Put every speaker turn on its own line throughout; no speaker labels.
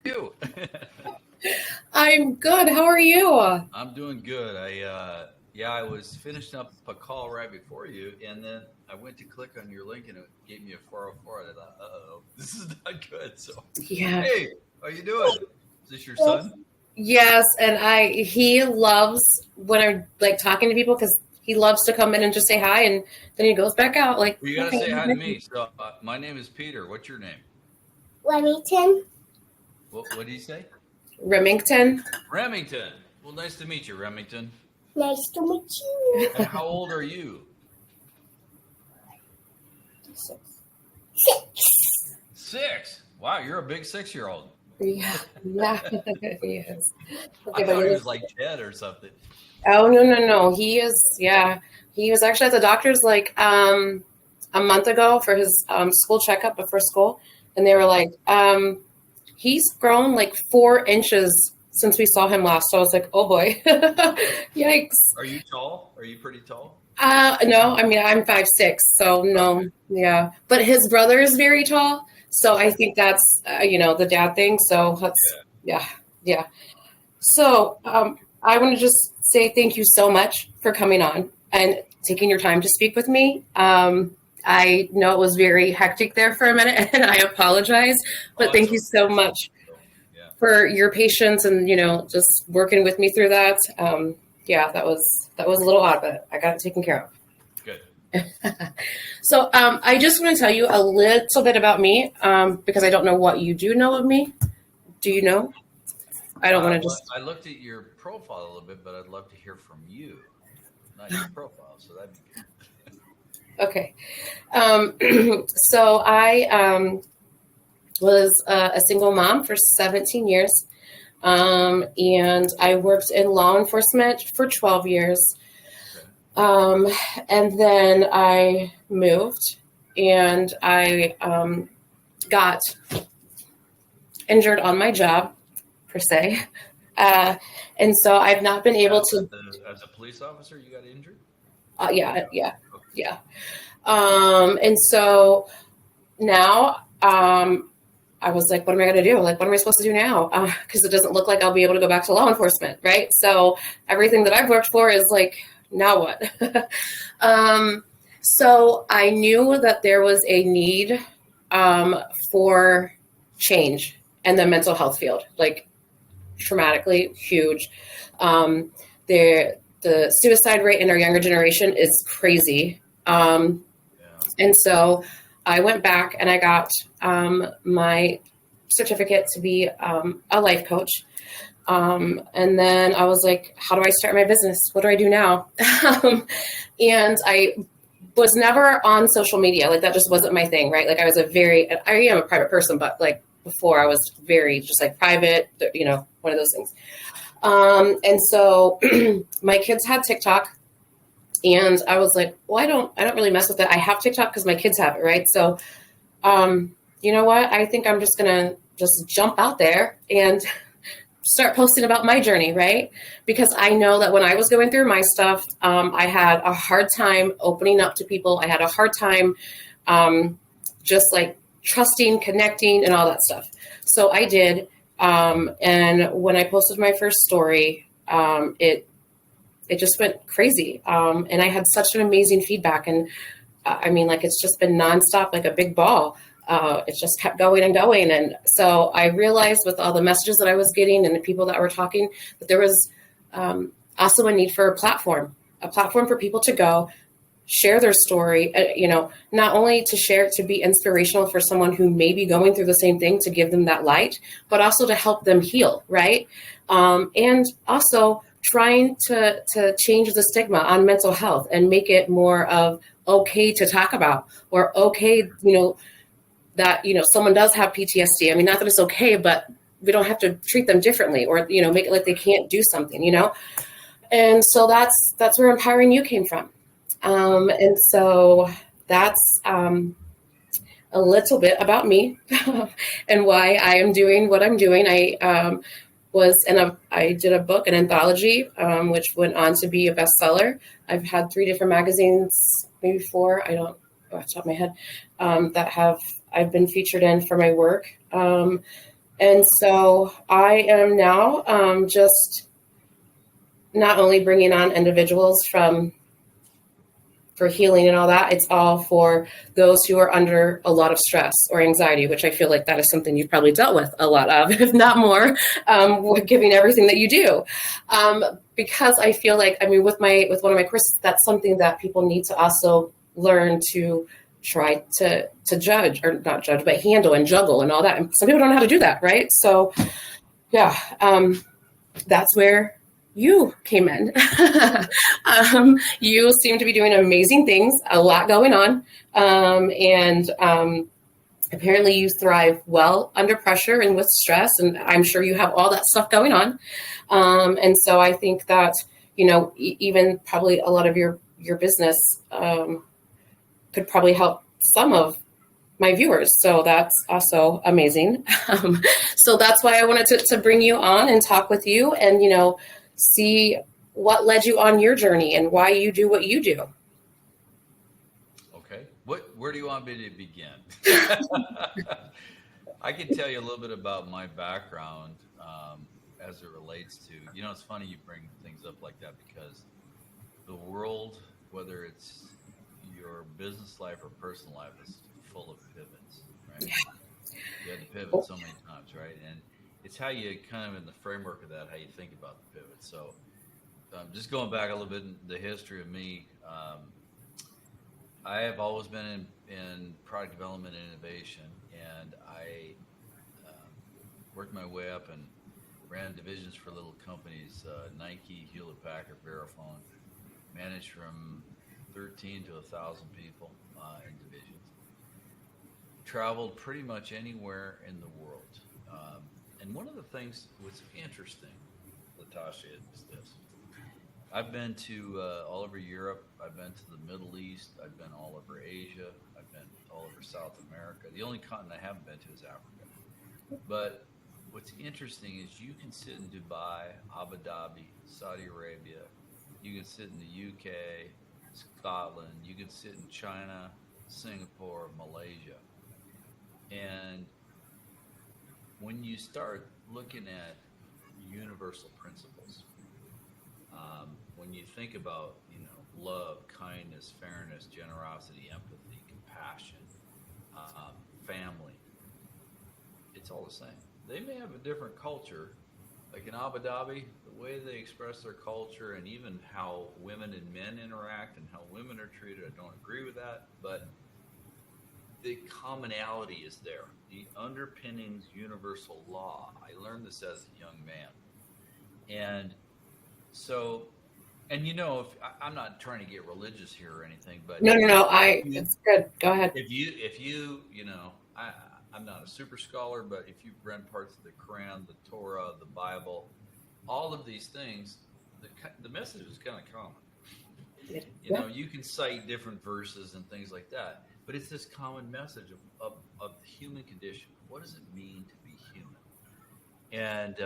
you?
I'm good. How are you?
I'm doing good. I was finishing up a call right before you, and then I went to click on your link, and it gave me a 404. And I thought, oh, this is not good. So,
Yeah.
hey, how you doing? Is this your son?
Yes, and he loves when I'm like talking to people because he loves to come in and just say hi, and then he goes back out like.
Well, you got to say hi to me. So, my name is Peter. What's your name?
Remington.
What do you say?
Remington.
Remington. Well, nice to meet you, Remington.
Nice to meet you.
And how old are you? 6. Wow, you're a big 6-year-old.
Yeah, he is.
Okay, I thought he was like 10 or something.
Oh no, he is. Yeah, he was actually at the doctor's like a month ago for his school checkup before school, and they were like, he's grown like 4 inches since we saw him last. So I was like, oh boy, yikes.
Are you tall? Are you pretty tall?
No, I mean I'm 5'6", so no,
Okay.
yeah. But his brother is very tall, so I think that's the dad thing. So that's yeah. So I want to just say thank you so much for coming on and taking your time to speak with me. I know it was very hectic there for a minute, and I apologize, but thank you so much for your patience and just working with me through that. That was a little odd, but I got it taken care of.
Good.
So I just want to tell you a little bit about me because I don't know what you do know of me. Do you know? I don't want to just.
I looked at your profile a little bit, but I'd love to hear from you, not your profile. So that'd be good.
Okay. So I was a single mom for 17 years. And I worked in law enforcement for 12 years. And then I moved and I got injured on my job, per se. And so I've not been able to.
As a police officer, you got injured?
Yeah. And so now I was like, what am I going to do? Like, what am I supposed to do now? Because it doesn't look like I'll be able to go back to law enforcement, right? So everything that I've worked for is like, now what? So I knew that there was a need for change in the mental health field, like dramatically huge. The suicide rate in our younger generation is crazy. And so I went back and I got my certificate to be a life coach. And then I was like, how do I start my business? What do I do now? And I was never on social media. Like that just wasn't my thing, right? Like I am a private person, but like before I was very just like private, one of those things. And so my kids had TikTok. And I was like, well, I don't really mess with it. I have TikTok because my kids have it, right? So, you know what? I think I'm just gonna just jump out there and start posting about my journey, right? Because I know that when I was going through my stuff, I had a hard time opening up to people. I had a hard time just like trusting, connecting, and all that stuff. So I did. And when I posted my first story, it just went crazy. And I had such an amazing feedback. And it's just been nonstop, like a big ball. It just kept going and going. And so I realized with all the messages that I was getting and the people that were talking, that there was also a need for a platform for people to go share their story, not only to share, to be inspirational for someone who may be going through the same thing, to give them that light, but also to help them heal. Right. And also trying to change the stigma on mental health and make it more of okay to talk about, or okay, that, someone does have PTSD. I mean, not that it's okay, but we don't have to treat them differently or, make it like they can't do something, And so that's where Empowering You came from. And so that's a little bit about me and why I am doing what I'm doing. I did a book, an anthology, which went on to be a bestseller. I've had 3 different magazines, maybe 4, I don't know off the top of my head, that I've been featured in for my work. And so I am now just not only bringing on individuals for healing and all that, it's all for those who are under a lot of stress or anxiety, which I feel like that is something you've probably dealt with a lot of, if not more, giving everything that you do. Because I feel like, I mean, with one of my courses, that's something that people need to also learn to try to judge, or not judge, but handle and juggle and all that. And some people don't know how to do that, right? So yeah, that's where you came in. You seem to be doing amazing things, a lot going on. And apparently you thrive well under pressure and with stress. And I'm sure you have all that stuff going on. And so I think that, even probably a lot of your business could probably help some of my viewers. So that's also amazing. So that's why I wanted to bring you on and talk with you and, see what led you on your journey and why you do what you do.
Okay. Where do you want me to begin? I can tell you a little bit about my background as it relates to, it's funny you bring things up like that because the world, whether it's your business life or personal life, is full of pivots, right? You had to pivot so many times, right? And it's how you kind of in the framework of that, how you think about the pivot. So just going back a little bit in the history of me, I have always been in product development and innovation, and I worked my way up and ran divisions for little companies, Nike, Hewlett Packard, Verifone, managed from 13 to 1,000 people in divisions. Traveled pretty much anywhere in the world. And one of the things what's interesting, Latasha, is this. I've been to all over Europe. I've been to the Middle East. I've been all over Asia. I've been all over South America. The only continent I haven't been to is Africa. But what's interesting is you can sit in Dubai, Abu Dhabi, Saudi Arabia. You can sit in the UK, Scotland. You can sit in China, Singapore, Malaysia. And when you start looking at universal principles, when you think about, love, kindness, fairness, generosity, empathy, compassion, family, it's all the same. They may have a different culture, like in Abu Dhabi, the way they express their culture and even how women and men interact and how women are treated. I don't agree with that, but the commonality is there. The underpinnings, universal law. I learned this as a young man. And so, and if I'm not trying to get religious here or anything, but
no, it's good. Go ahead.
If you, I'm not a super scholar, but if you've read parts of the Quran, the Torah, the Bible, all of these things, the message is kind of common. You can cite different verses and things like that, but it's this common message of the human condition. What does it mean to be human? And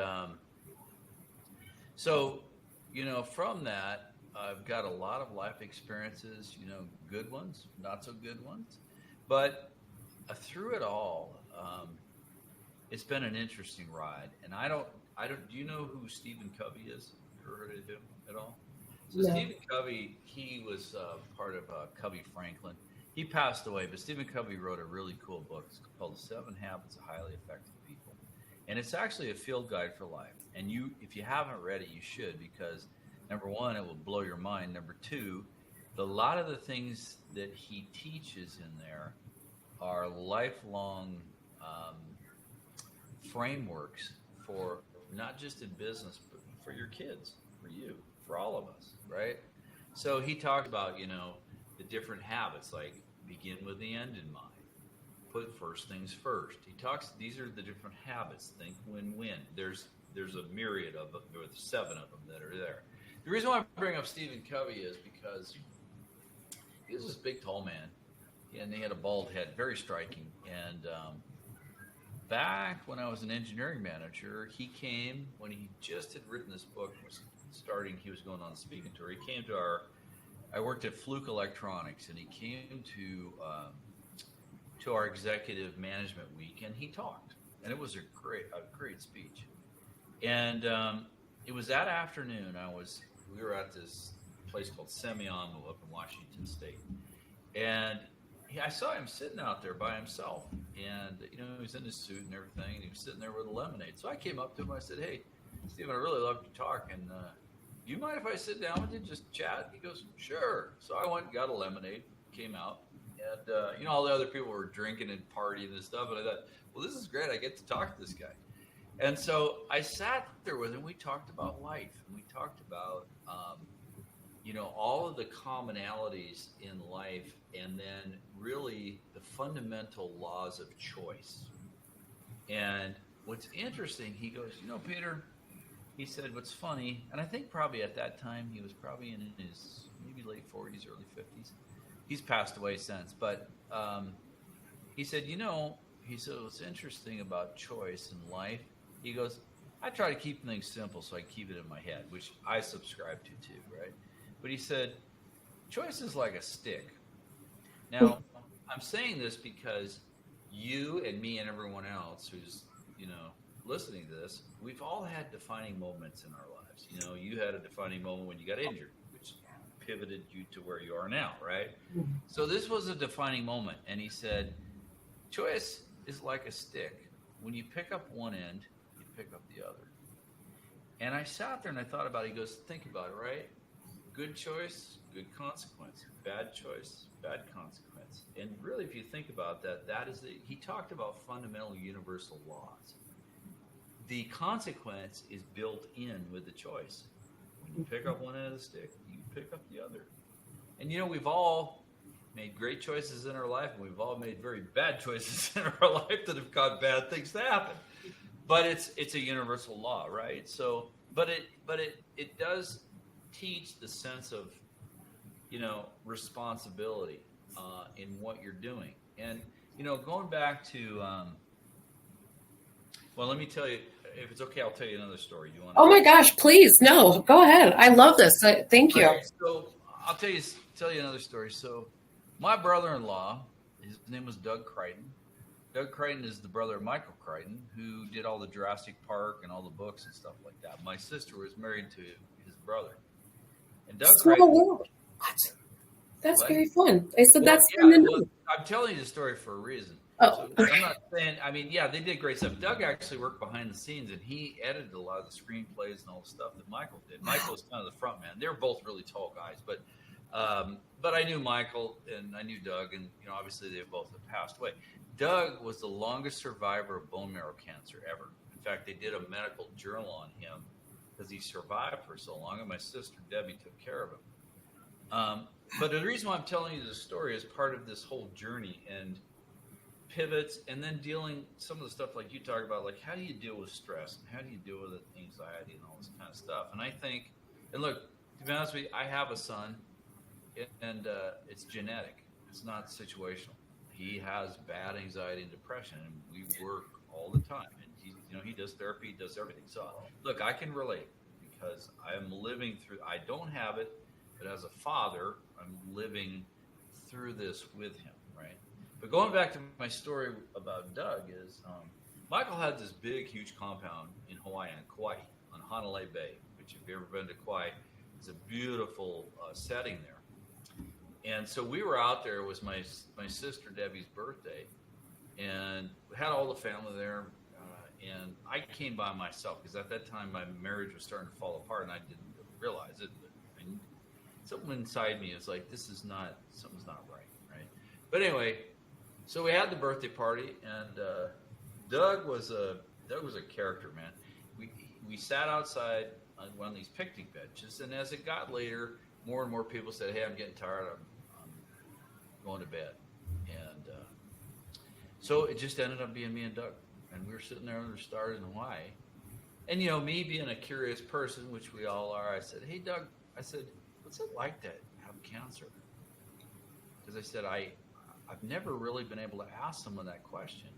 so, from that, I've got a lot of life experiences, good ones, not so good ones. But through it all, it's been an interesting ride. And do you know who Stephen Covey is? Ever heard of him at all? So no. Stephen Covey, he was part of Covey Franklin. He passed away, but Stephen Covey wrote a really cool book. It's called The 7 Habits of Highly Effective People. And it's actually a field guide for life. And if you haven't read it, you should, because number one, it will blow your mind. Number two, a lot of the things that he teaches in there are lifelong frameworks for not just in business, but for your kids, for you, for all of us, right? So he talked about, the different habits, like begin with the end in mind. Put first things first. He talks, these are the different habits. Think win-win. There's a myriad of them, there are 7 of them that are there. The reason why I bring up Stephen Covey is because he was this big, tall man, and he had a bald head, very striking. And back when I was an engineering manager, he came, when he just had written this book, he was going on a speaking tour. He came to I worked at Fluke Electronics, and he came to our executive management week, and he talked. and it was a great speech. And it was that afternoon. We were at this place called Semiahmoo up in Washington State, and I saw him sitting out there by himself, and he was in his suit and everything, and he was sitting there with a lemonade. So I came up to him. I said, "Hey, Stephen, I really love your talk, and do you mind if I sit down with you, just chat?" He goes, "Sure." So I went and got a lemonade, came out, and all the other people were drinking and partying and stuff, and I thought, well, this is great. I get to talk to this guy. And so I sat there with him. We talked about life, and we talked about all of the commonalities in life, and then really the fundamental laws of choice. And what's interesting, he goes, Peter, he said, what's funny, and I think probably at that time he was probably in his maybe late 40s, early 50s. He's passed away since, but he said, what's interesting about choice in life, he goes, I try to keep things simple so I keep it in my head, which I subscribe to too, right? But he said, choice is like a stick. Now, I'm saying this because you and me and everyone else who's, listening to this, we've all had defining moments in our lives. You had a defining moment when you got injured, which pivoted you to where you are now, right? So this was a defining moment. And he said, choice is like a stick. When you pick up one end, you pick up the other. And I sat there and I thought about it. He goes, think about it, right? Good choice, good consequence. Bad choice, bad consequence. And really, if you think about that, he talked about fundamental universal laws. The consequence is built in with the choice. When you pick up one end of the stick, you pick up the other. And we've all made great choices in our life, and we've all made very bad choices in our life that have caused bad things to happen. But it's a universal law, right? So, but it does teach the sense of responsibility in what you're doing. And going back to let me tell you, if it's okay, I'll tell you another story. You want?
Oh my gosh, please. No, go ahead. I love this. Thank you.
Right, so I'll tell you another story. So my brother-in-law, his name was Doug Crichton. Doug Crichton is the brother of Michael Crichton, who did all the Jurassic Park and all the books and stuff like that. My sister was married to his brother. And Doug
Small
Crichton,
world. What? That's
what?
very fun. I said that's
yeah,
fun to know.
I'm telling you the story for a reason.
Oh,
So I'm not saying, they did great stuff. Doug actually worked behind the scenes, and he edited a lot of the screenplays and all the stuff that Michael did. Michael was kind of the front man. They were both really tall guys, but I knew Michael and I knew Doug, and obviously they both have passed away. Doug was the longest survivor of bone marrow cancer ever. In fact, they did a medical journal on him because he survived for so long, and my sister Debbie took care of him. But the reason why I'm telling you this story is part of this whole journey and pivots, and then dealing some of the stuff like you talk about, like how do you deal with stress and how do you deal with anxiety and all this kind of stuff. And I think, and look, to be honest with you, I have a son, and it's genetic. It's not situational. He has bad anxiety and depression, and we work all the time. And he does therapy, he does everything. So look, I can relate because I'm living through. I don't have it, but as a father, I'm living through this with him, right? But going back to my story about Doug is Michael had this big, huge compound in Hawaii, on Kauai, on Hanalei Bay, which if you've ever been to Kauai, is a beautiful setting there. And so we were out there. It was my sister Debbie's birthday, and we had all the family there. And I came by myself because at that time my marriage was starting to fall apart, and I didn't realize it. But something inside me was like, something's not right? But anyway, so we had the birthday party, and Doug was a character, man. We sat outside on one of these picnic benches, and as it got later, more and more people said, "Hey, I'm getting tired. I'm going to bed." And so it just ended up being me and Doug. And we were sitting there under the stars in Hawaii. And, me being a curious person, which we all are, I said, "Hey, Doug," I said, "what's it like to have cancer?" Because I said, I've never really been able to ask someone that question.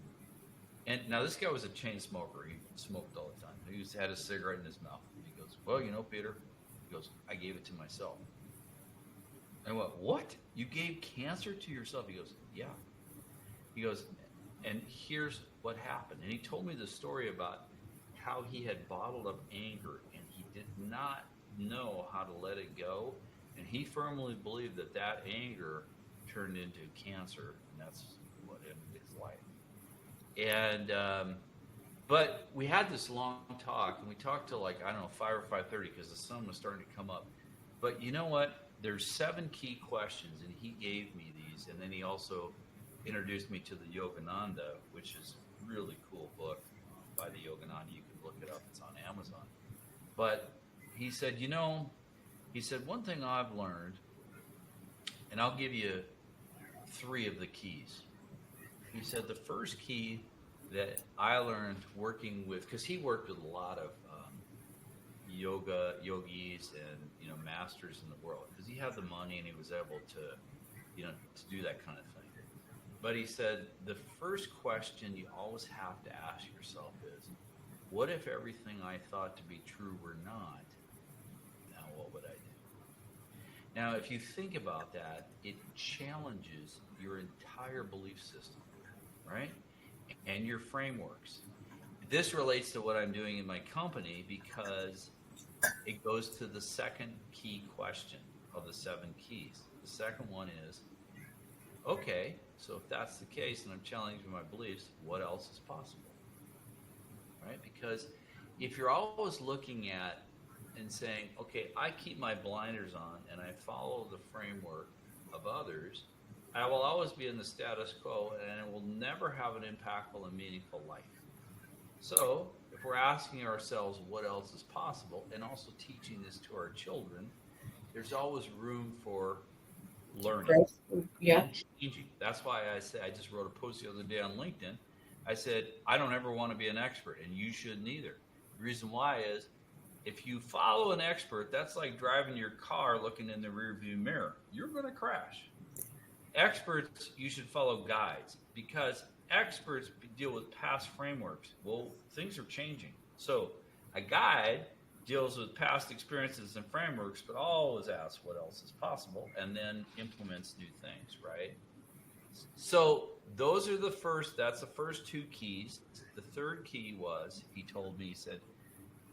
And now this guy was a chain smoker. He smoked all the time. He had a cigarette in his mouth. He goes, "Well, Peter," he goes, "I gave it to myself." I went, "What? You gave cancer to yourself?" He goes, "Yeah." He goes, And here's what happened. And he told me the story about how he had bottled up anger and he did not know how to let it go. And he firmly believed that that anger turned into cancer, and that's what ended his life. And but we had this long talk, and we talked till like, I don't know, 5 or 5:30 because the sun was starting to come up. But you know what? There's 7 key questions, and he gave me these, and then he also introduced me to the Yogananda, which is a really cool book by the Yogananda. You can look it up; it's on Amazon. But he said, one thing I've learned, and I'll give you 3 of the keys. He said the first key that I learned working with, because he worked with a lot of yogis and masters in the world, because he had the money and he was able to do that kind of thing. But he said the first question you always have to ask yourself is, what if everything I thought to be true were not? Now what would I do? Now, if you think about that, it challenges your entire belief system, right? And your frameworks. This relates to what I'm doing in my company because it goes to the second key question of the 7 keys. The second one is, okay, so if that's the case and I'm challenging my beliefs, what else is possible? Right? Because if you're always looking at and saying, okay, I keep my blinders on and I follow the framework of others, I will always be in the status quo and it will never have an impactful and meaningful life. So if we're asking ourselves what else is possible and also teaching this to our children, there's always room for learning.
Yeah.
And changing. That's why I say, I just wrote a post the other day on LinkedIn. I said, I don't ever want to be an expert, and you shouldn't either. The reason why is, if you follow an expert, that's like driving your car looking in the rearview mirror. You're going to crash. Experts, you should follow guides, because experts deal with past frameworks. Well, things are changing. So a guide deals with past experiences and frameworks, but always asks what else is possible and then implements new things, right? So that's the first 2 keys. The third key was, he told me, he said,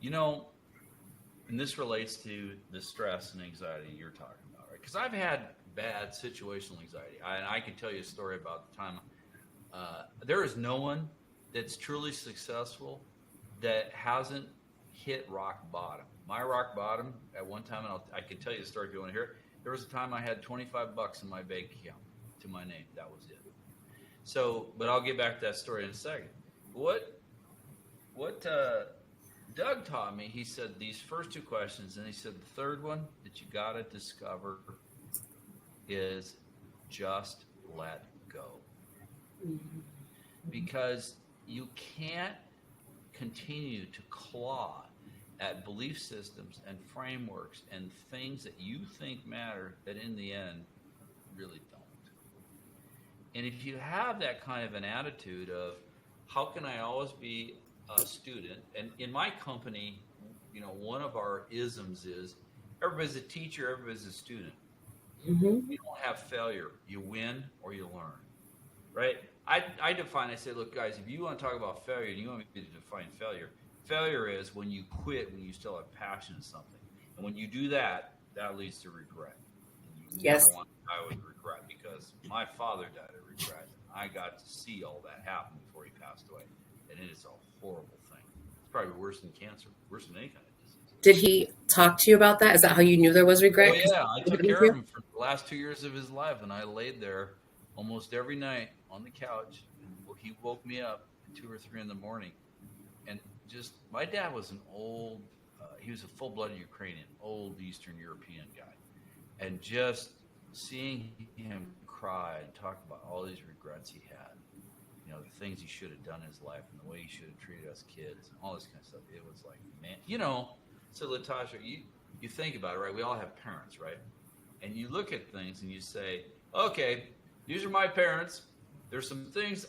and this relates to the stress and anxiety you're talking about, right? Because I've had bad situational anxiety. I can tell you a story about the time. There is no one that's truly successful that hasn't hit rock bottom. My rock bottom at one time, and I can tell you the story if you want to hear it. There was a time I had $25 in my bank account to my name. That was it. So, but I'll get back to that story in a second. What Doug taught me, he said these first 2 questions, and he said the third one that you got to discover is just let go. Mm-hmm. Because you can't continue to claw at belief systems and frameworks and things that you think matter that in the end really don't. And if you have that kind of an attitude of, how can I always be a student? And in my company, one of our isms is, everybody's a teacher, everybody's a student. Mm-hmm. You don't have failure. You win or you learn, right? I say, look, guys, if you want to talk about failure and you want me to define failure is when you quit when you still have passion in something. And when you do that, that leads to regret. And you never want to die with regret, because my father died of regret. I got to see all that happen before he passed away. And it is a horrible thing. It's probably worse than cancer, worse than any kind of disease.
Did he talk to you about that? Is that how you knew there was regret?
Oh, yeah. I took care of him for the last 2 years of his life, and I laid there almost every night on the couch. And he woke me up at 2 or 3 in the morning. And just, my dad was an old, he was a full-blooded Ukrainian, old Eastern European guy. And just seeing him cry and talk about all these regrets he had, the things he should have done in his life and the way he should have treated us kids and all this kind of stuff. It was like, man, so Latasha, you think about it, right? We all have parents, right? And you look at things and you say, okay, these are my parents. There's some things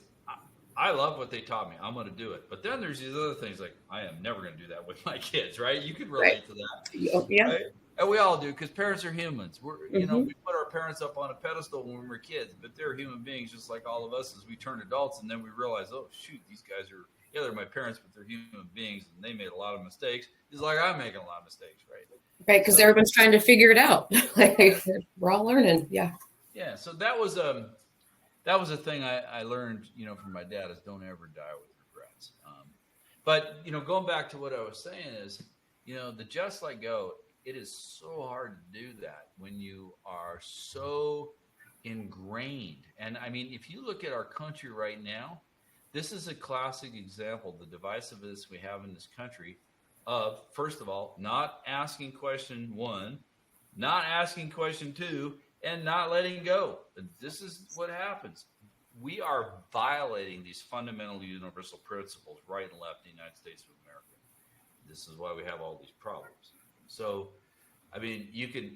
I love what they taught me. I'm going to do it. But then there's these other things like, I am never going to do that with my kids, right? You can relate to that.
Yeah.
Right? And we all do, because parents are humans. You know,
Mhm.
we put our parents up on a pedestal when we were kids, but they're human beings just like all of us as we turn adults. And then we realize, oh, shoot, these guys are, yeah, they're my parents, but they're human beings and they made a lot of mistakes. It's like I'm making a lot of mistakes, right?
Right, because
So,
everyone's trying to figure it out. Like, we're all learning. Yeah.
yeah, so that was a thing I learned, you know, from my dad is don't ever die with regrets. But, you know, going back to what I was saying is, you know, the Just Let Go, it is so hard to do that when you are so ingrained. And I mean, if you look at our country right now, this is a classic example, the divisiveness we have in this country of, first of all, not asking question one, not asking question two, and not letting go. This is what happens. We are violating these fundamental universal principles right and left in the United States of America. This is why we have all these problems. So, I mean,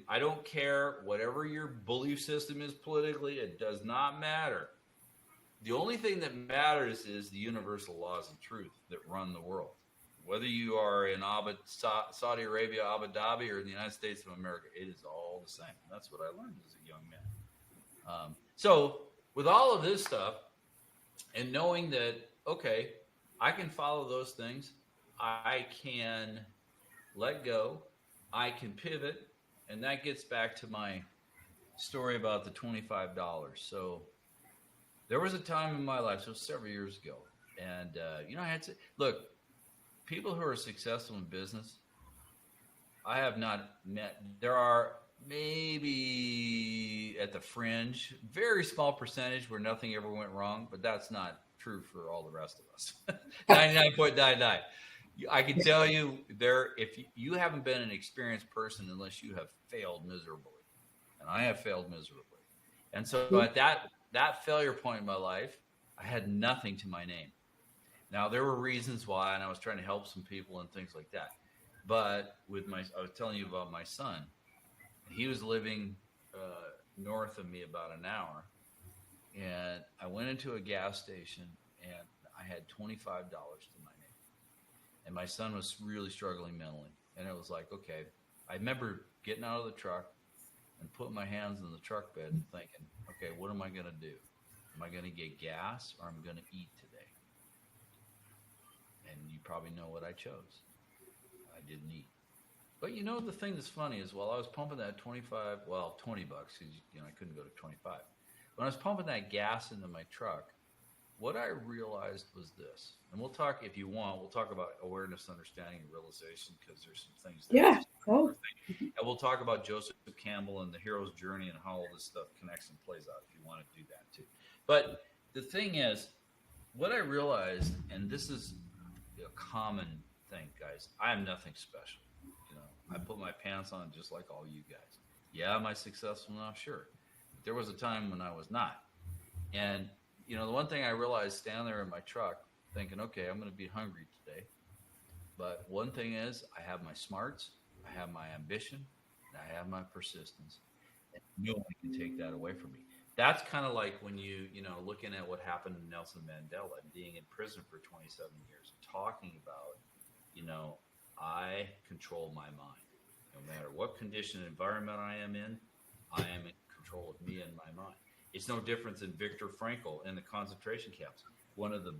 I don't care whatever your belief system is politically, it does not matter. The only thing that matters is the universal laws of truth that run the world. Whether you are in Saudi Arabia, Abu Dhabi, or in the United States of America, it is all the same. That's what I learned as a young man. So, with all of this stuff, and knowing that, okay, I can follow those things, I can let go, I can pivot, and that gets back to my story about the $25. So there was a time in my life, so several years ago, and you know, I had to look. People who are successful in business, I have not met. There are maybe at the fringe, very small percentage where nothing ever went wrong, but that's not true for all the rest of us. 99.99. I can tell you if you haven't been an experienced person unless you have failed miserably, and I have failed miserably. And so at that failure point in my life, I had nothing to my name. Now there were reasons why, and I was trying to help some people and things like that. But I was telling you about my son. He was living north of me about an hour, and I went into a gas station and I had $25 to my name. And my son was really struggling mentally. And it was like, okay, I remember getting out of the truck and putting my hands in the truck bed and thinking, okay, what am I going to do? Am I going to get gas or am I going to eat today? And you probably know what I chose. I didn't eat. But you know, the thing that's funny is while I was pumping that $20 because you know I couldn't go to 25. When I was pumping that gas into my truck, what I realized was this, and we'll talk if you want. We'll talk about awareness, understanding, and realization because there's some things.
Yeah. Oh.
And we'll talk about Joseph Campbell and the hero's journey and how all this stuff connects and plays out. If you want to do that too, but the thing is, what I realized, and this is a common thing, guys. I am nothing special. You know, I put my pants on just like all you guys. Yeah, am I successful now? Sure. But there was a time when I was not. And, you know, the one thing I realized standing there in my truck thinking, okay, I'm going to be hungry today. But one thing is I have my smarts, I have my ambition, and I have my persistence. And no one can take that away from me. That's kind of like when you know, looking at what happened to Nelson Mandela and being in prison for 27 years, talking about, you know, I control my mind. No matter what condition and environment I am in control of me and my mind. It's no different than Viktor Frankl in the concentration camps. One of the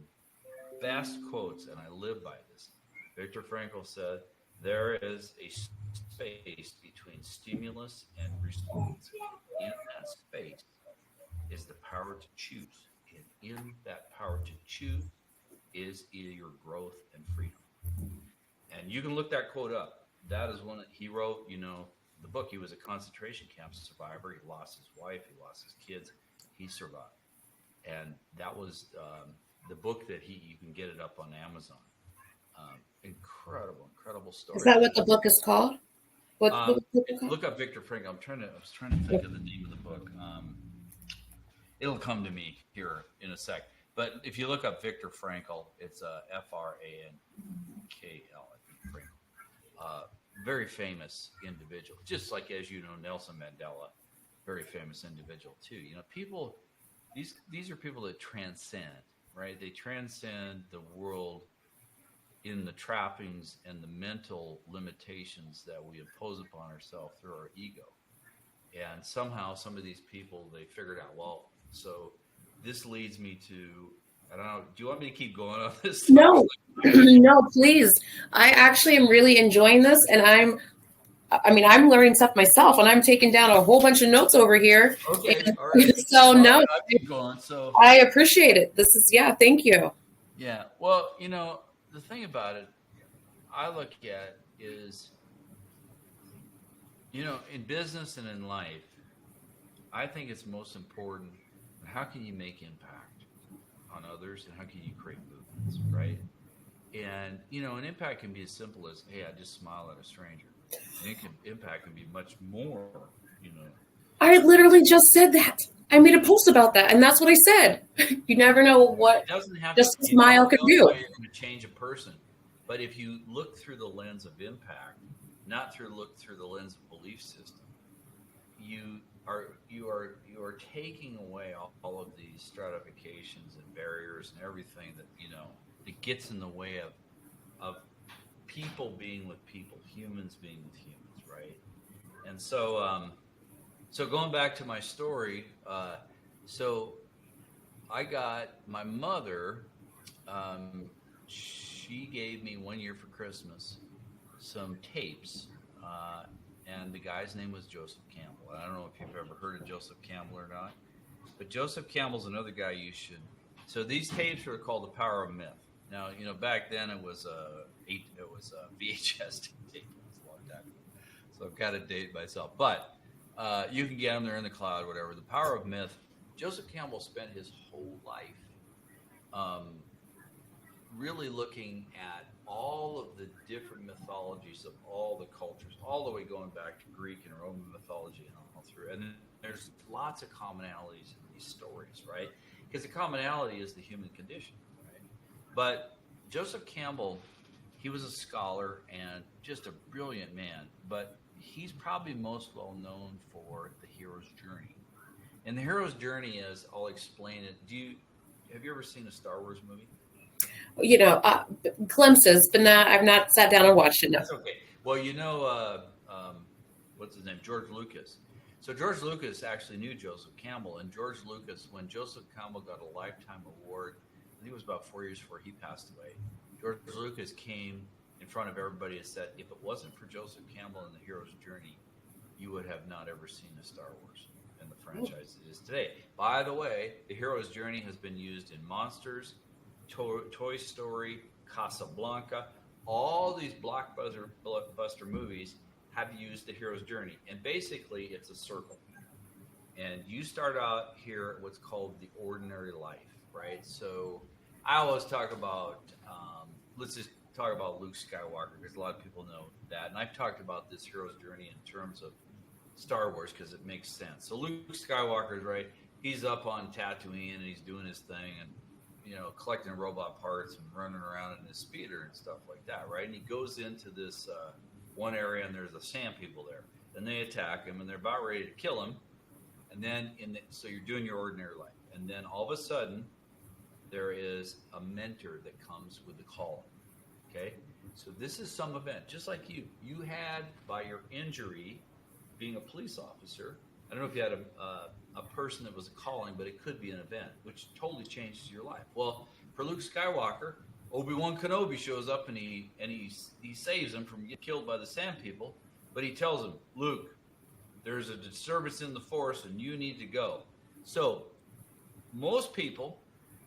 best quotes, and I live by this. Viktor Frankl said, there is a space between stimulus and response. In that space is the power to choose. And in that power to choose is your growth and freedom. And you can look that quote up. That is one that he wrote, you know, the book. He was a concentration camp survivor. He lost his wife. He lost his kids. He survived. And that was the book that you can get it up on Amazon. Incredible story.
Is that what the book is called? What
look up Viktor Frankl. I was trying to think of the name of the book. It'll come to me here in a sec. But if you look up Viktor Frankl, it's Frankl. Very famous individual, just like, as you know, Nelson Mandela, very famous individual too. You know, people, these are people that transcend, right? They transcend the world in the trappings and the mental limitations that we impose upon ourselves through our ego. And somehow some of these people, they figured out, well, so this leads me to, I don't know, do you want me to keep going on this?
No, no, please. I actually am really enjoying this, and I'm learning stuff myself, and I'm taking down a whole bunch of notes over here.
Okay,
And
all right.
so
All
no,
right, I'll keep going. So
I appreciate it. This is, yeah, thank you.
yeah, well, the thing about it, I look at is, in business and in life, I think it's most important. How can you make impact on others, and how can you create movements, right? And an impact can be as simple as, hey, I just smile at a stranger. And impact can be much more.
I literally just said that. I made a post about that, and that's what I said. You never know what
It doesn't have
just
to,
a smile could do.
You're going to change a person, but if you look through the lens of impact, not look through the lens of belief system, you are taking away all of these stratifications and barriers and everything that gets in the way of people being with people, humans being with humans, right? And so so going back to my story, so I got my mother, she gave me 1 year for Christmas some tapes, and the guy's name was Joseph Campbell. I don't know if you've ever heard of Joseph Campbell or not, but Joseph Campbell's another guy you should. So these tapes were called The Power of Myth. Now, back then it was a VHS tape. It was a long time ago. So I've got to date myself, but you can get them. They're in the cloud, whatever. The Power of Myth. Joseph Campbell spent his whole life really looking at all of the different mythologies of all the cultures, all the way going back to Greek and Roman mythology and all through. And then there's lots of commonalities in these stories, right? Because the commonality is the human condition, right? But Joseph Campbell, he was a scholar and just a brilliant man, but he's probably most well known for the hero's journey. And the hero's journey is, I'll explain it. Have you ever seen a Star Wars movie?
Glimpses, but I've not sat down and watched it. No.
That's okay. Well, what's his name? George Lucas. So George Lucas actually knew Joseph Campbell, and George Lucas, when Joseph Campbell got a Lifetime Award, I think it was about 4 years before he passed away, George Lucas came in front of everybody and said, if it wasn't for Joseph Campbell and the hero's journey, you would have not ever seen a Star Wars and the franchise it is today. By the way, the hero's journey has been used in Monsters, Toy Story, Casablanca. All these blockbuster movies have used the hero's journey. And basically, it's a circle. And you start out here at what's called the ordinary life, right? So I always talk about, let's just talk about Luke Skywalker, because a lot of people know that. And I've talked about this hero's journey in terms of Star Wars because it makes sense. So Luke Skywalker is right. He's up on Tatooine and he's doing his thing and collecting robot parts and running around in his speeder and stuff like that, right? And he goes into this one area and there's the sand people there. Then they attack him and they're about ready to kill him. And then so you're doing your ordinary life. And then all of a sudden there is a mentor that comes with the calling. Okay? So this is some event, just like you had by your injury being a police officer. I don't know if you had a person that was a calling, but it could be an event, which totally changes your life. Well, for Luke Skywalker, Obi-Wan Kenobi shows up and he saves him from getting killed by the Sand People, but he tells him, Luke, there's a disturbance in the Force and you need to go. So most people,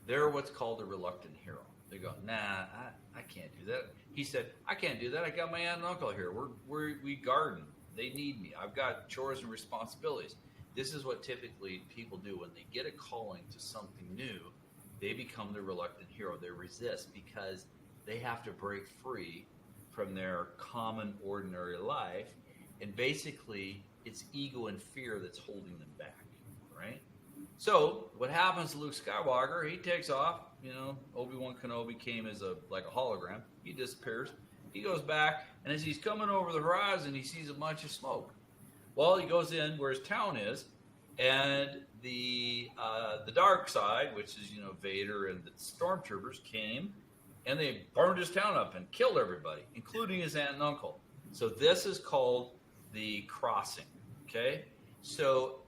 they're what's called a reluctant hero. They go, nah, I can't do that. He said, I can't do that. I got my aunt and uncle here. We garden. They need me. I've got chores and responsibilities. This is what typically people do when they get a calling to something new. They become the reluctant hero. They resist because they have to break free from their common, ordinary life. And basically, it's ego and fear that's holding them back, right? So what happens to Luke Skywalker? He takes off. Obi-Wan Kenobi came as like a hologram. He disappears. He goes back, and as he's coming over the horizon, he sees a bunch of smoke. Well, he goes in where his town is, and the dark side, which is Vader and the stormtroopers, came, and they burned his town up and killed everybody, including his aunt and uncle. So this is called the crossing, okay? So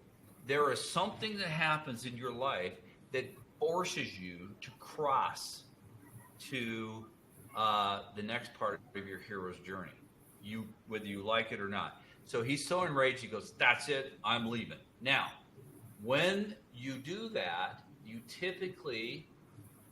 there is something that happens in your life that forces you to cross to the next part of your hero's journey, whether you like it or not. So he's so enraged, he goes, that's it, I'm leaving. Now, when you do that, you typically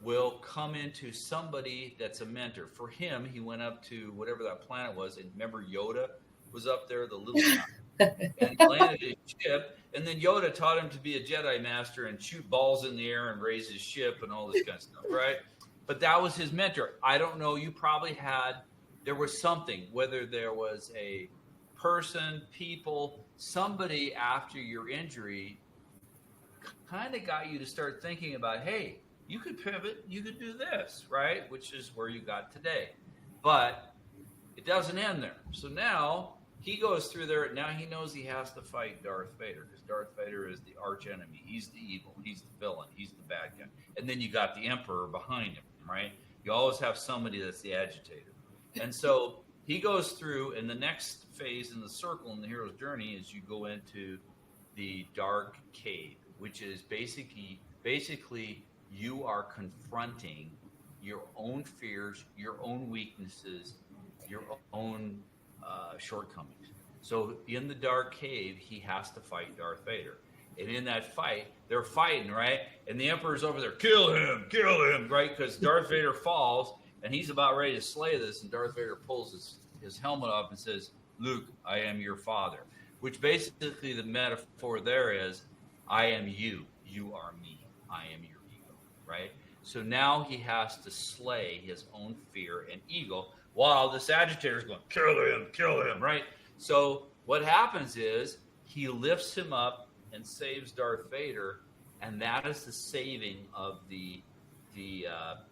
will come into somebody that's a mentor. For him, he went up to whatever that planet was, and remember Yoda was up there, the little guy, and he landed his ship, and then Yoda taught him to be a Jedi master and shoot balls in the air and raise his ship and all this kind of stuff, right? But that was his mentor. I don't know, you probably there was something, whether there was a person, people, somebody after your injury kind of got you to start thinking about, hey, you could pivot, you could do this, right? Which is where you got today. But it doesn't end there. So now he goes through there. Now he knows he has to fight Darth Vader, because Darth Vader is the arch enemy. He's the evil. He's the villain. He's the bad guy. And then you got the Emperor behind him, right? You always have somebody that's the agitator. And so he goes through, and the next phase in the circle in the hero's journey is you go into the dark cave, which is basically you are confronting your own fears, your own weaknesses, your own shortcomings. So in the dark cave, he has to fight Darth Vader. And in that fight, they're fighting, right? And the Emperor's over there, kill him, right? Because Darth Vader falls, and he's about ready to slay this, and Darth Vader pulls his helmet off and says, Luke, I am your father. Which basically the metaphor there is, I am you, you are me, I am your ego, right? So now he has to slay his own fear and ego while this agitator is going, kill him, right? So what happens is he lifts him up and saves Darth Vader, and that is the saving of the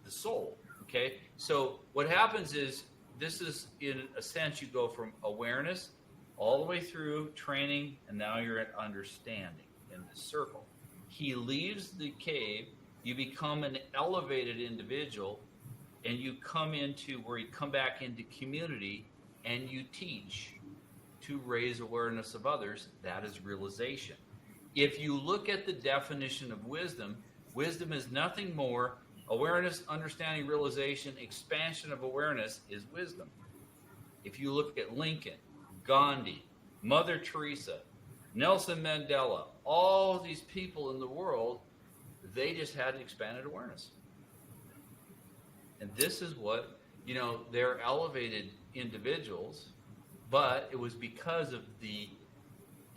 soul, okay? So what happens is, this is, in a sense, you go from awareness all the way through training, and now you're at understanding in this circle. He leaves the cave, you become an elevated individual, and you come into where you come back into community, and you teach to raise awareness of others. That is realization. If you look at the definition of wisdom, wisdom is nothing more. Awareness, understanding, realization, expansion of awareness is wisdom. If you look at Lincoln, Gandhi, Mother Teresa, Nelson Mandela, all these people in the world, they just had expanded awareness. And this is what, they're elevated individuals, but it was because of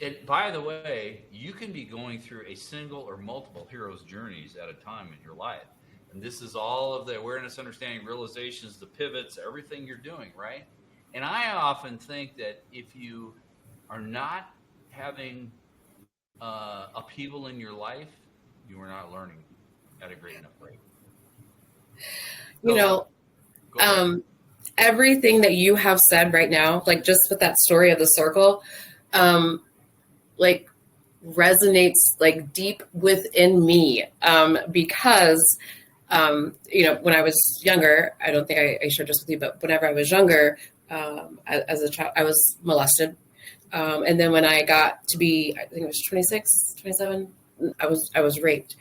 and by the way, you can be going through a single or multiple hero's journeys at a time in your life. And this is all of the awareness, understanding, realizations, the pivots, everything you're doing, right? And I often think that if you are not having upheaval in your life, you are not learning at a great enough rate.
Everything that you have said right now, like just with that story of the circle, like resonates like deep within me, because when I was younger, I don't think I shared this with you, but whenever I was younger, as a child, I was molested. And then when I got to be, I think it was 26, 27, I was raped.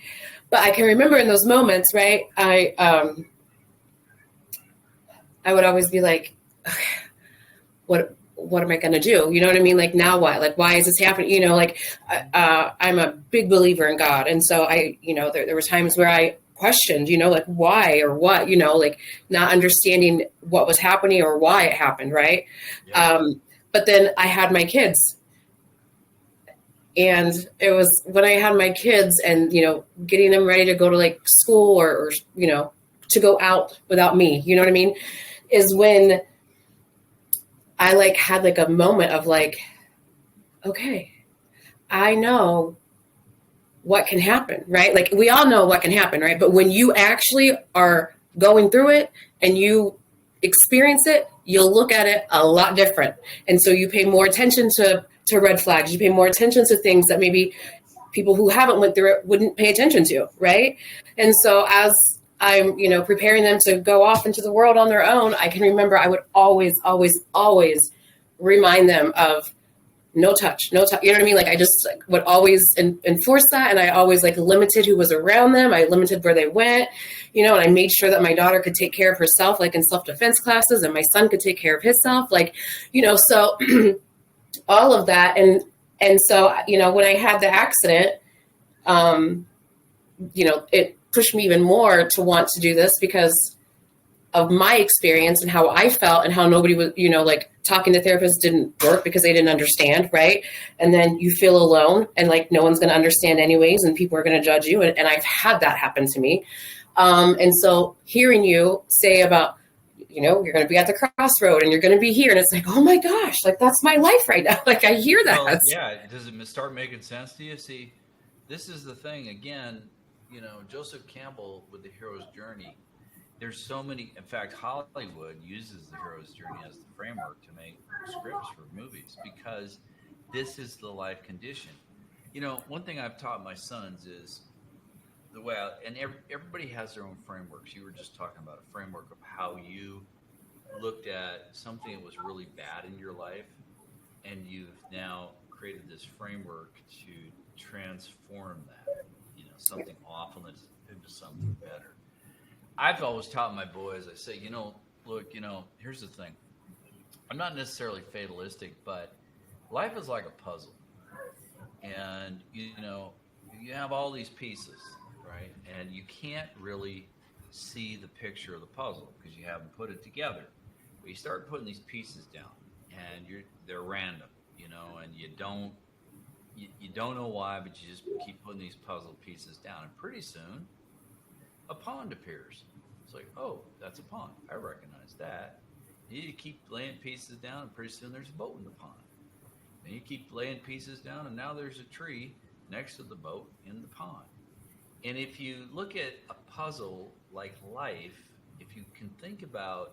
But I can remember in those moments, right? I would always be like, okay, what am I going to do? You know what I mean? Like, now what? Like, why is this happening? I'm a big believer in God. And so there were times where I questioned, like why or what, like not understanding what was happening or why it happened. Right. Yeah. But then I had my kids, and it was when I had my kids and, getting them ready to go to like school or to go out without me, you know what I mean? Is when I like had like a moment of like, okay, I know what can happen, right? Like we all know what can happen, right? But when you actually are going through it and you experience it, you'll look at it a lot different. And so you pay more attention to red flags. You pay more attention to things that maybe people who haven't went through it wouldn't pay attention to, right? And so as I'm, preparing them to go off into the world on their own, I can remember I would always, always, always remind them of no touch, no touch. You know what I mean? Like I just would always enforce that. And I always limited who was around them. I limited where they went, and I made sure that my daughter could take care of herself, like in self-defense classes, and my son could take care of himself. So all of that. And so, when I had the accident, it pushed me even more to want to do this because of my experience and how I felt and how nobody was, talking to therapists didn't work because they didn't understand. Right. And then you feel alone and no one's going to understand anyways. And people are going to judge you. And I've had that happen to me. And so hearing you say about, you're going to be at the crossroad and you're going to be here. And it's oh my gosh, that's my life right now. I hear that.
Well, yeah. Does it start making sense to you? See, this is the thing again, Joseph Campbell with the hero's journey. There's so many, in fact, Hollywood uses the hero's journey as the framework to make scripts for movies because this is the life condition. One thing I've taught my sons is the way, everybody has their own frameworks. You were just talking about a framework of how you looked at something that was really bad in your life, and you've now created this framework to transform that, something awful into something better. I've always taught my boys, I say, look, here's the thing. I'm not necessarily fatalistic, but life is like a puzzle. And, you have all these pieces, right? And you can't really see the picture of the puzzle because you haven't put it together. But you start putting these pieces down and they're random, and you don't know why, but you just keep putting these puzzle pieces down. And pretty soon, a pond appears. It's oh, that's a pond. I recognize that. You keep laying pieces down, and pretty soon there's a boat in the pond. And you keep laying pieces down, and now there's a tree next to the boat in the pond. And if you look at a puzzle like life, if you can think about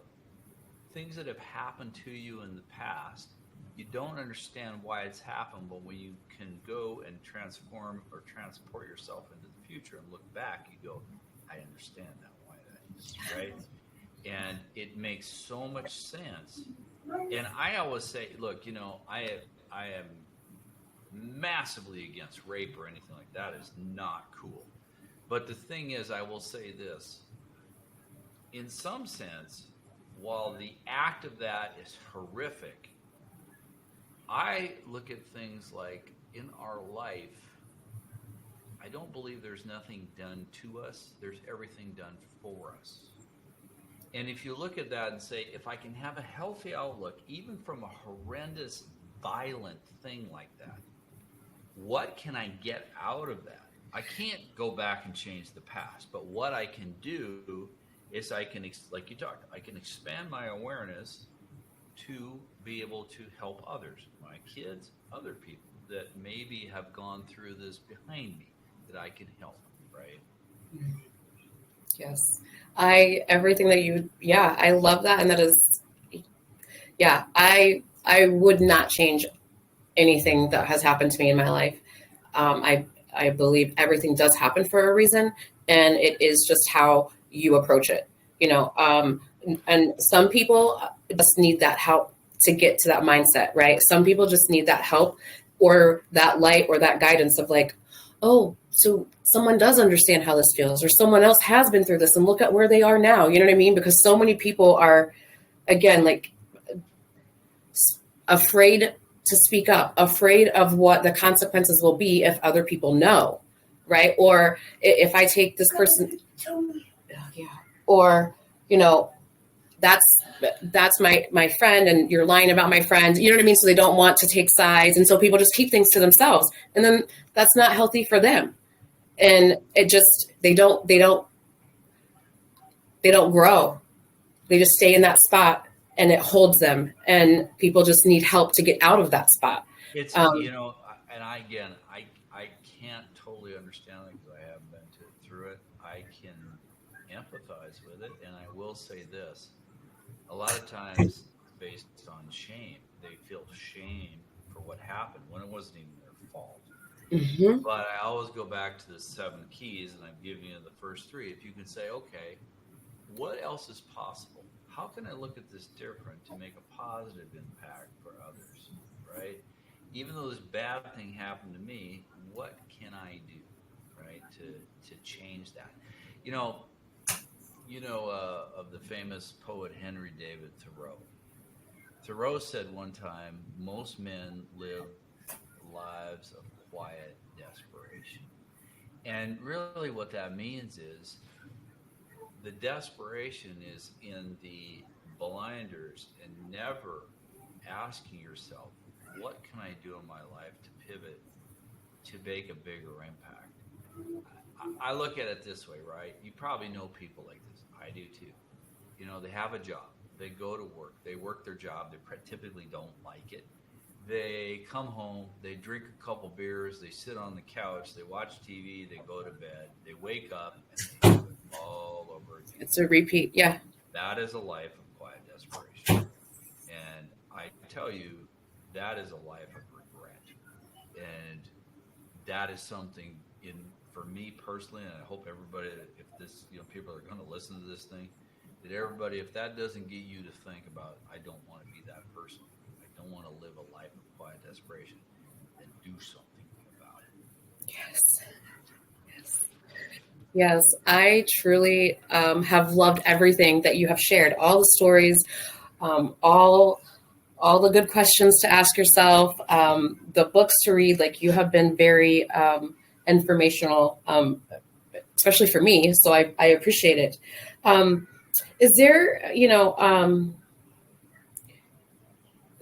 things that have happened to you in the past, you don't understand why it's happened, but when you can go and transform or transport yourself into the future and look back, you go, I understand now why that is, right? And it makes so much sense. And I always say, look, I am massively against rape or anything like that. It's not cool. But the thing is, I will say this. In some sense, while the act of that is horrific, I look at things like in our life, I don't believe there's nothing done to us. There's everything done for us. And if you look at that and say, if I can have a healthy outlook, even from a horrendous, violent thing like that, what can I get out of that? I can't go back and change the past, but what I can do is I can, like you talked, I can expand my awareness to be able to help others, my kids, other people that maybe have gone through this behind me that I can help, right?
Yes. Everything that I love that. And that is, I would not change anything that has happened to me in my life. I believe everything does happen for a reason, and it is just how you approach it, and some people just need that help to get to that mindset, right? Some people just need that help or that light or that guidance of oh, so someone does understand how this feels, or someone else has been through this and look at where they are now. You know what I mean? Because so many people are, again, afraid to speak up, afraid of what the consequences will be if other people know, right? Or if I take this person, or, that's my friend and you're lying about my friend, you know what I mean? So they don't want to take sides. And so people just keep things to themselves, and then that's not healthy for them. And it just, they don't grow. They just stay in that spot, and it holds them, and people just need help to get out of that spot.
It's, and I can't totally understand it because I haven't been through it. I can empathize with it. And I will say this, a lot of times based on shame, they feel shame for what happened when it wasn't even their fault.
Hmm.
But I always go back to the 7 keys, and I'm giving you the first three. If you can say, okay, what else is possible? How can I look at this different to make a positive impact for others, right? Even though this bad thing happened to me, what can I do, right, to change that? You know, of the famous poet Henry David Thoreau. Thoreau said one time, most men live lives of quiet desperation. And really what that means is the desperation is in the blinders and never asking yourself, what can I do in my life to pivot to make a bigger impact? I look at it this way, right? You probably know people like this. I do too. They have a job. They go to work. They work their job. They typically don't like it. They come home. They drink a couple beers. They sit on the couch. They watch TV. They go to bed. They wake up and they do it all over again.
It's a repeat. Yeah.
That is a life of quiet desperation. And I tell you, that is a life of regret. And that is something for me personally, and I hope everybody, if this, people are going to listen to this thing, that everybody, if that doesn't get you to think about, I don't want to be that person. I don't want to live a life of quiet desperation, then do something about it.
Yes, I truly have loved everything that you have shared, all the stories, all the good questions to ask yourself, the books to read. Like, you have been very informational, especially for me. So I appreciate it. Is there,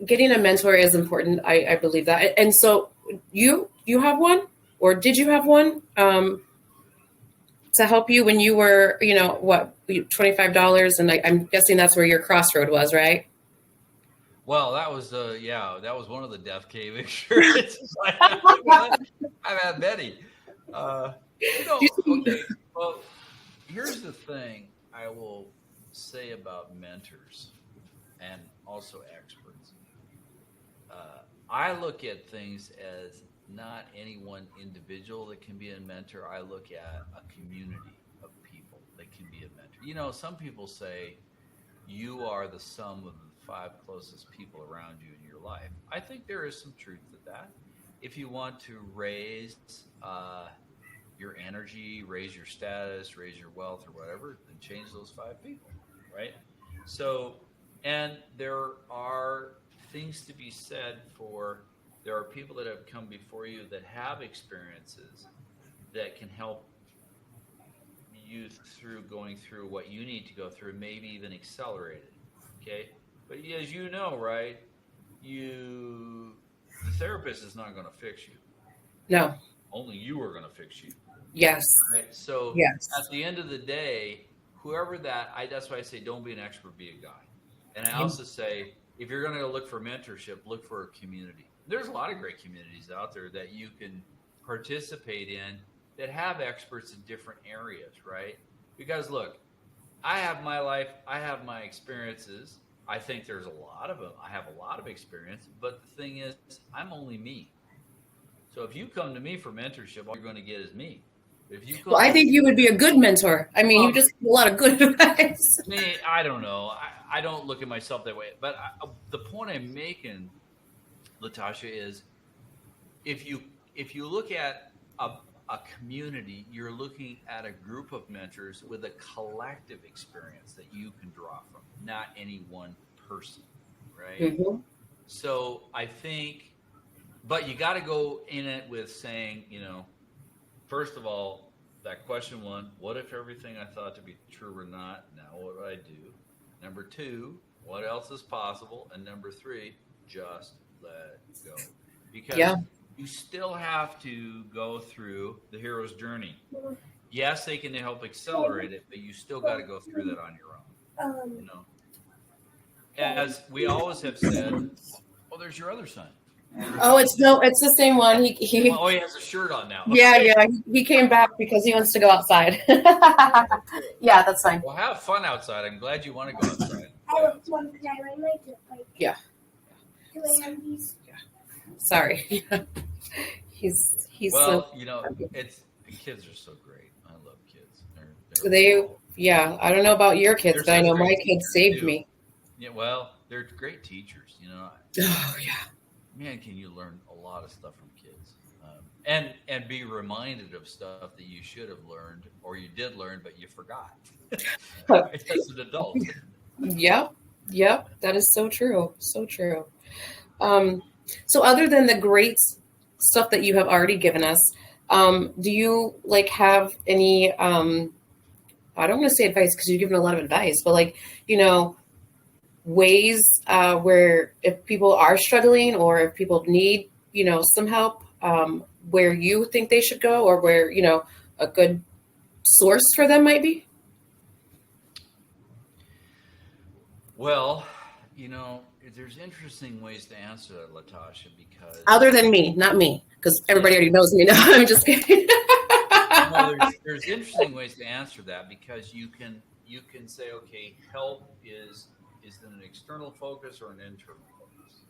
getting a mentor is important. I believe that. And so you have one, or did you have one to help you when you were, $25? And I'm guessing that's where your crossroad was, right?
Well, that was one of the death cave experiences I've had many. Okay. Well, here's the thing I will say about mentors and also experts. I look at things as not any one individual that can be a mentor. I look at a community of people that can be a mentor. Some people say you are the sum of the 5 closest people around you in your life. I think there is some truth to that. If you want to raise your energy, raise your status, raise your wealth, or whatever, then change those 5 people, right? So, and there are things to be said for, there are people that have come before you that have experiences that can help you through going through what you need to go through, maybe even accelerate it, okay? But as you know, right, the therapist is not going to fix you.
No.
Only you are going to fix you.
Yes.
Right? So
yes.
At the end of the day, whoever that's why I say don't be an expert, be a guide. And I also say, if you're going to look for mentorship, look for a community. There's a lot of great communities out there that you can participate in that have experts in different areas, right? Because look, I have my life, I have my experiences. I think there's a lot of them. I have a lot of experience, but the thing is, I'm only me. So if you come to me for mentorship, all you're going to get is me. If you
I think you would be a good mentor. I mean, you just give a lot of good advice.
I don't know. I don't look at myself that way. But the point I'm making, Latasha, is if you look at a community, you're looking at a group of mentors with a collective experience that you can draw from, not any one person, right?
Mm-hmm.
So I think, but you got to go in it with saying, first of all, that question 1, what if everything I thought to be true were not? Now what do I do? Number 2, what else is possible? And number 3, just let go. Because you still have to go through the hero's journey. Yes, they can help accelerate it, but you still got to go through that on your own. As we always have said, there's your other son.
Oh, it's the same one. He
has a shirt on now.
Yeah. He came back because he wants to go outside. Yeah, that's fine.
Well, have fun outside. I'm glad you want to go outside.
Yeah.
Do I have these?
Sorry. He's
Well,
so,
you know, it's kids are so great. I love kids.
they, yeah, I don't know about your kids,
they're
but I
such
know my
great
kids
teachers
saved
too.
me.
Yeah, well, they're great teachers. You know,
Oh yeah.
man, can you learn a lot of stuff from kids, and be reminded of stuff that you should have learned or you did learn but you forgot right, as an adult.
Yep. Yep. That is so true. So true. Um, so other than the great stuff that you have already given us, do you like have any, I don't want to say advice because you've given a lot of advice, but like, you know, ways where if people are struggling or if people need, you know, some help, where you think they should go or where, you know, a good source for them might be?
Well, you know, there's interesting ways to answer that, Latasha, because
Other than me, not me, because everybody
yeah,
already knows me now. I'm just kidding.
no, there's interesting ways to answer that because you can say, okay, help is it an external focus or an internal focus?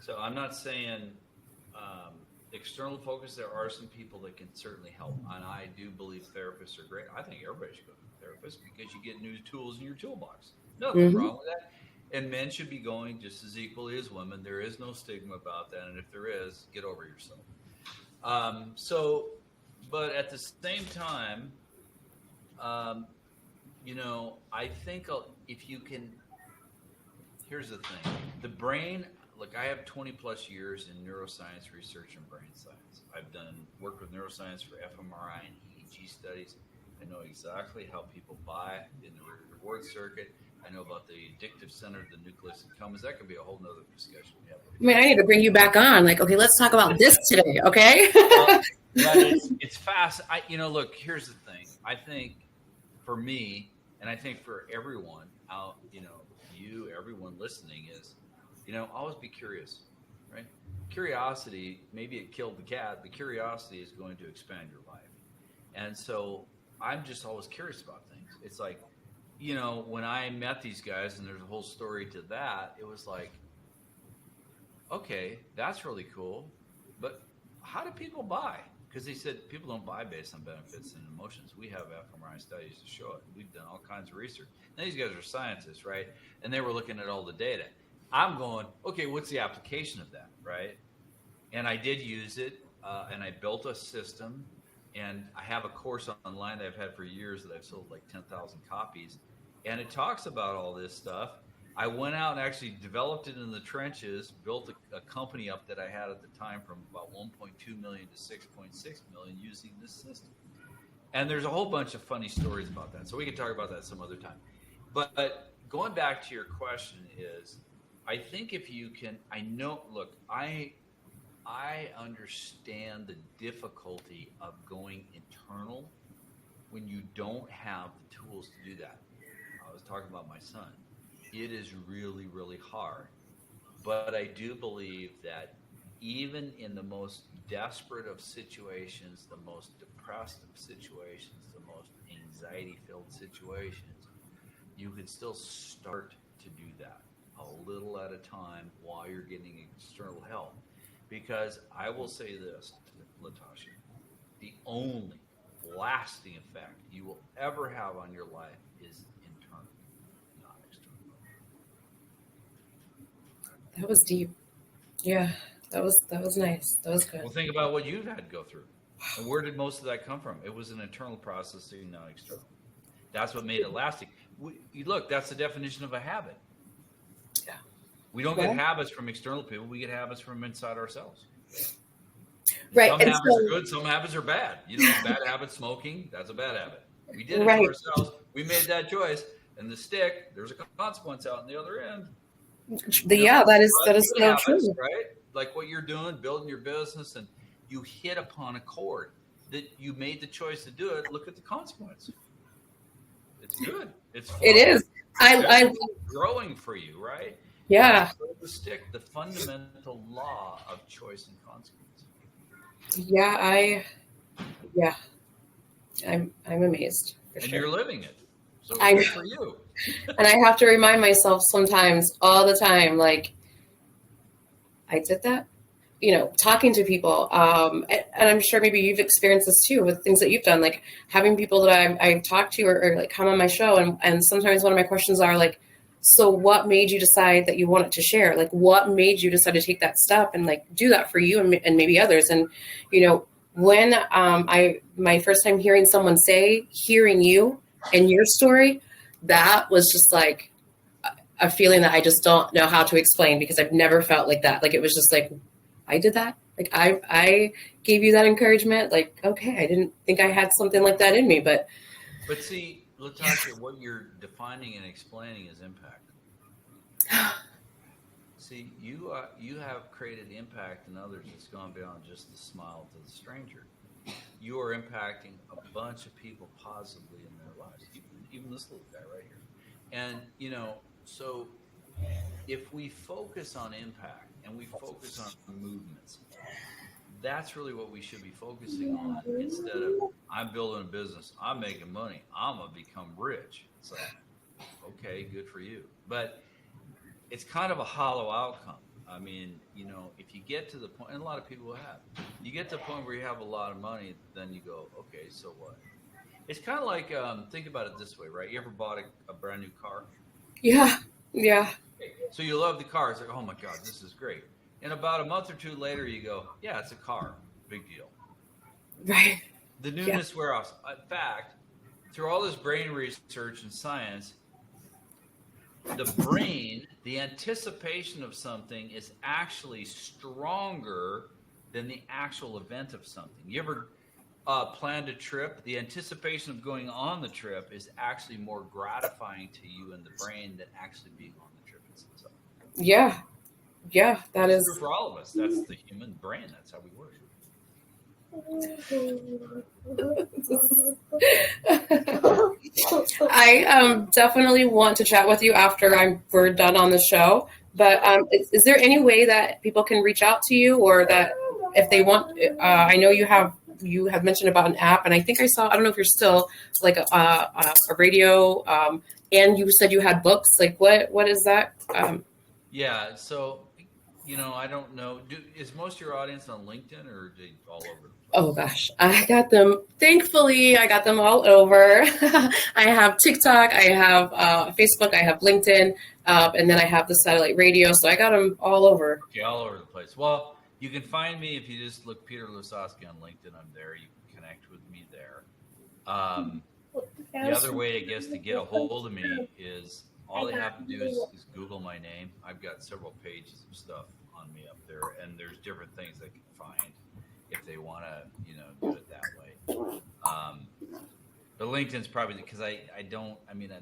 So I'm not saying external focus. There are some people that can certainly help, and I do believe therapists are great. I think everybody should go to a therapist because you get new tools in your toolbox. Nothing
Mhm.
wrong with that. And men should be going just as equally as women. There is no stigma about that, and if there is, get over yourself. So, but at the same time, um, you know, I think if you can, here's the thing: the brain. Look, I have 20 plus years in neuroscience research and brain science. I've done work with neuroscience for fMRI and EEG studies. I know exactly how people buy in the reward circuit. I know about the addictive center of the nucleus accumbens. That could be a whole nother discussion we have.
I mean, I need to bring you back on. Like, okay, let's talk about this today, okay?
Well, but it's fast. Look, here's the thing. I think for me, and I think for everyone out, everyone listening is, always be curious, right? Curiosity, maybe it killed the cat, but curiosity is going to expand your life. And so I'm just always curious about things. It's like, when I met these guys, and there's a whole story to that, it was like, okay, that's really cool, but how do people buy? Because they said people don't buy based on benefits and emotions. We have fMRI studies to show it. We've done all kinds of research. Now, these guys are scientists, right? And they were looking at all the data. I'm going, okay, what's the application of that, right? And I did use it, and I built a system, and I have a course online that I've had for years that I've sold like 10,000 copies, and it talks about all this stuff. I went out and actually developed it in the trenches, built a company up that I had at the time from about 1.2 million to 6.6 million using this system. And there's a whole bunch of funny stories about that. So we can talk about that some other time. But going back to your question is, I think if you can, I understand the difficulty of going internal when you don't have the tools to do that. I was talking about my son. It is really, really hard. But I do believe that even in the most desperate of situations, the most depressed of situations, the most anxiety-filled situations, you can still start to do that a little at a time while you're getting external help. Because I will say this, Latasha, the only lasting effect you will ever have on your life is internal, not external.
That was deep. Yeah, that was nice. That was good.
Well, think about what you've had to go through. And where did most of that come from? It was an internal processing, not external. That's what made it lasting. Look, that's the definition of a habit.
Yeah.
We don't get habits from external people. We get habits from inside ourselves.
Right.
Some habits are good. Some habits are bad. Bad habit, smoking, that's a bad habit. We did it to ourselves. We made that choice. And the stick, there's a consequence out on the other end.
That is so
habits,
true.
right? Like what you're doing, building your business, and you hit upon a chord that you made the choice to do it. Look at the consequence. It's good. It's fun.
It is. I
growing for you, right?
Yeah.
The stick, the fundamental law of choice and consequence.
Yeah, I'm amazed.
And you're living it. So
I
good for you.
And I have to remind myself sometimes, all the time, like, I did that. talking to people. And I'm sure maybe you've experienced this too with things that you've done, like having people that I've talked to or like come on my show. And sometimes one of my questions are like, so what made you decide that you wanted to share? Like, what made you decide to take that step and like do that for you and maybe others? And, when my first time hearing someone hearing you and your story, that was just like a feeling that I just don't know how to explain, because I've never felt like that. Like, it was just like, I did that. Like, I gave you that encouragement. Like, okay, I didn't think I had something like that in me, but
see, Latasha, what you're defining and explaining is impact. See, you have created impact in others that's gone beyond just the smile to the stranger. You are impacting a bunch of people positively in their lives, even this little guy right here. And, so if we focus on impact and we focus on movements, that's really what we should be focusing on, instead of I'm building a business, I'm making money, I'm going to become rich. It's like, okay, good for you. But it's kind of a hollow outcome. I mean, if you get to the point, and a lot of people have, you get to the point where you have a lot of money, then you go, okay, so what? It's kind of like, think about it this way, right? You ever bought a brand new car?
Yeah.
So you love the car. It's like, oh my God, this is great. And about a month or two later, you go, yeah, it's a car. Big deal.
Right.
The newness wear off. In fact, through all this brain research and science, the brain, the anticipation of something is actually stronger than the actual event of something. You ever planned a trip? The anticipation of going on the trip is actually more gratifying to you in the brain than actually being on the trip itself.
Yeah, that is
true for all of us. That's the human brain. That's how we work.
I definitely want to chat with you after we're done on the show. But is there any way that people can reach out to you, or that if they want? I know you have mentioned about an app, and I think I don't know if you're still like a radio, and you said you had books. Like, what is that?
Yeah, so I don't know. Is most of your audience on LinkedIn, or are they all over the place?
Oh gosh, I got them. Thankfully, I got them all over. I have TikTok, I have Facebook, I have LinkedIn, and then I have the satellite radio. So I got them all over.
Okay, all over the place. Well, you can find me if you just look Peter Lasowski on LinkedIn. I'm there. You can connect with me there. The other way, I guess, to get a hold of me is all they have to do is Google my name. I've got several pages of stuff on me up there, and there's different things they can find if they want to, do it that way. But LinkedIn's probably because I'm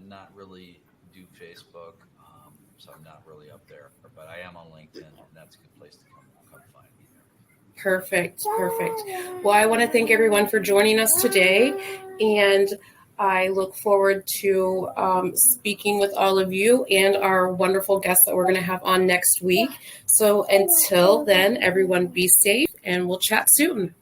not really do Facebook, so I'm not really up there. But I am on LinkedIn, and that's a good place to come find me there.
Perfect. Well, I want to thank everyone for joining us today, and I look forward to speaking with all of you and our wonderful guests that we're going to have on next week. So until then, everyone be safe, and we'll chat soon.